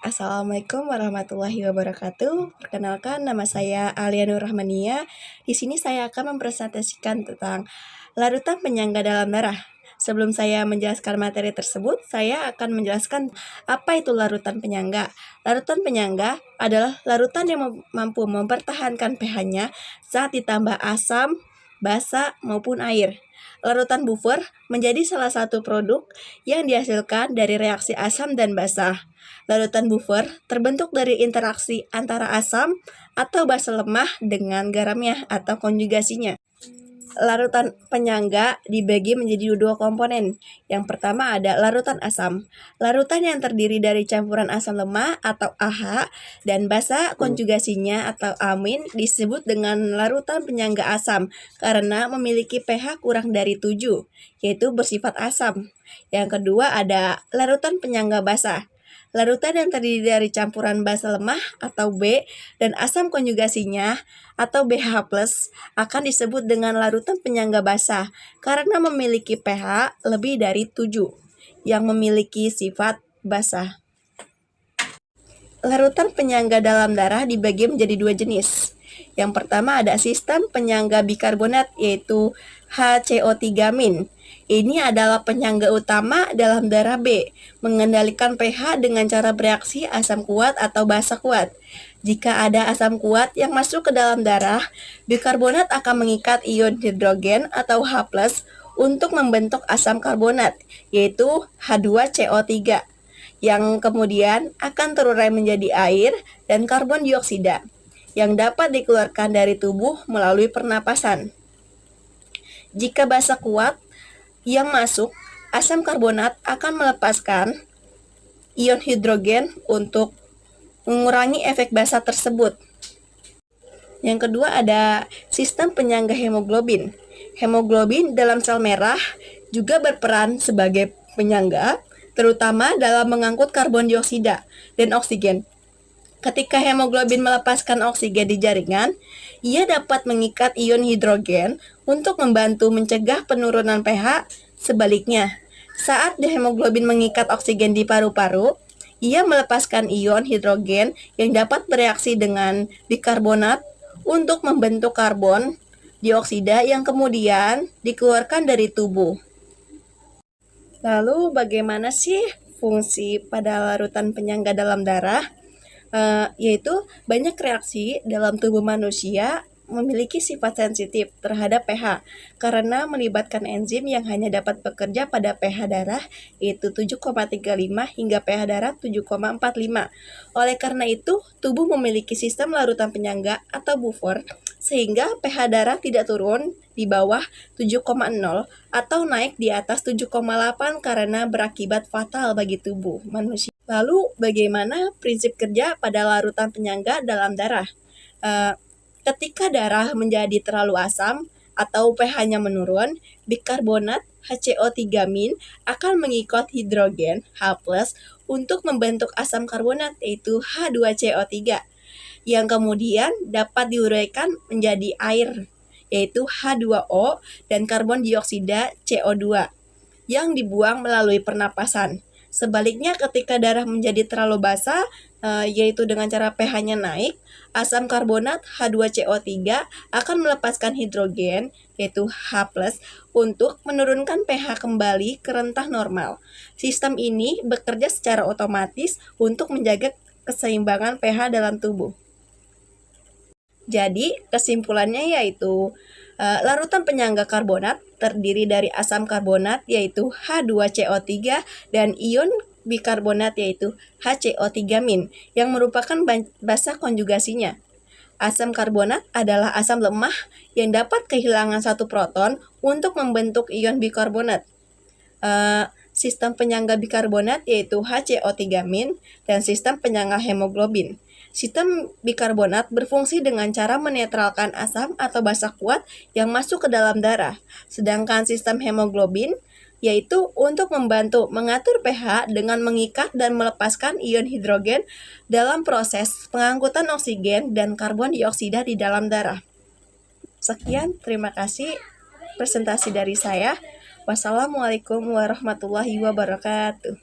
Assalamualaikum warahmatullahi wabarakatuh. Perkenalkan, nama saya Alia Nur Rahmania. Di sini saya akan mempresentasikan tentang larutan penyangga dalam darah. Sebelum saya menjelaskan materi tersebut, saya akan menjelaskan apa itu larutan penyangga. Larutan penyangga adalah larutan yang mampu mempertahankan pH-nya saat ditambah asam, basa, maupun air. Larutan buffer menjadi salah satu produk yang dihasilkan dari reaksi asam dan basa. Larutan buffer terbentuk dari interaksi antara asam atau basa lemah dengan garamnya atau konjugasinya. Larutan penyangga dibagi menjadi dua komponen. Yang pertama ada larutan asam. Larutan yang terdiri dari campuran asam lemah atau AH dan basa konjugasinya atau amin disebut dengan larutan penyangga asam karena memiliki pH kurang dari 7, yaitu bersifat asam. Yang kedua ada larutan penyangga basa. Larutan yang terdiri dari campuran basa lemah atau B dan asam konjugasinya atau BH+, akan disebut dengan larutan penyangga basa karena memiliki pH lebih dari 7 yang memiliki sifat basa. Larutan penyangga dalam darah dibagi menjadi dua jenis. Yang pertama ada sistem penyangga bikarbonat yaitu HCO3-. Ini adalah penyangga utama dalam darah B, mengendalikan pH dengan cara bereaksi asam kuat atau basa kuat. Jika ada asam kuat yang masuk ke dalam darah, bikarbonat akan mengikat ion hidrogen atau H+ untuk membentuk asam karbonat, yaitu H2CO3, yang kemudian akan terurai menjadi air dan karbon dioksida, yang dapat dikeluarkan dari tubuh melalui pernapasan. Jika basa kuat yang masuk, asam karbonat akan melepaskan ion hidrogen untuk mengurangi efek basa tersebut. Yang kedua ada sistem penyangga hemoglobin. Hemoglobin dalam sel merah juga berperan sebagai penyangga, terutama dalam mengangkut karbon dioksida dan oksigen. Ketika hemoglobin melepaskan oksigen di jaringan, ia dapat mengikat ion hidrogen untuk membantu mencegah penurunan pH. Sebaliknya, saat hemoglobin mengikat oksigen di paru-paru, ia melepaskan ion hidrogen yang dapat bereaksi dengan bikarbonat untuk membentuk karbon dioksida yang kemudian dikeluarkan dari tubuh. Lalu bagaimana sih fungsi pada larutan penyangga dalam darah? Yaitu banyak reaksi dalam tubuh manusia memiliki sifat sensitif terhadap pH karena melibatkan enzim yang hanya dapat bekerja pada pH darah yaitu 7,35 hingga pH darah 7,45. Oleh karena itu, tubuh memiliki sistem larutan penyangga atau buffer sehingga pH darah tidak turun di bawah 7,0 atau naik di atas 7,8 karena berakibat fatal bagi tubuh manusia. Lalu bagaimana prinsip kerja pada larutan penyangga dalam darah? Ketika darah menjadi terlalu asam atau pH-nya menurun, bikarbonat HCO3- akan mengikat hidrogen H+ untuk membentuk asam karbonat yaitu H2CO3 yang kemudian dapat diuraikan menjadi air yaitu H2O dan karbon dioksida CO2 yang dibuang melalui pernapasan. Sebaliknya ketika darah menjadi terlalu basa, yaitu dengan cara pH-nya naik, asam karbonat H2CO3 akan melepaskan hidrogen, yaitu H+, untuk menurunkan pH kembali ke rentang normal. Sistem ini bekerja secara otomatis untuk menjaga keseimbangan pH dalam tubuh. Jadi, kesimpulannya yaitu larutan penyangga karbonat terdiri dari asam karbonat yaitu H2CO3 dan ion bikarbonat yaitu HCO3- yang merupakan basa konjugasinya. Asam karbonat adalah asam lemah yang dapat kehilangan satu proton untuk membentuk ion bikarbonat. Sistem penyangga bikarbonat yaitu HCO3- dan sistem penyangga hemoglobin. Sistem bikarbonat berfungsi dengan cara menetralkan asam atau basa kuat yang masuk ke dalam darah, sedangkan sistem hemoglobin yaitu untuk membantu mengatur pH dengan mengikat dan melepaskan ion hidrogen dalam proses pengangkutan oksigen dan karbon dioksida di dalam darah. Sekian, terima kasih presentasi dari saya. Wassalamualaikum warahmatullahi wabarakatuh.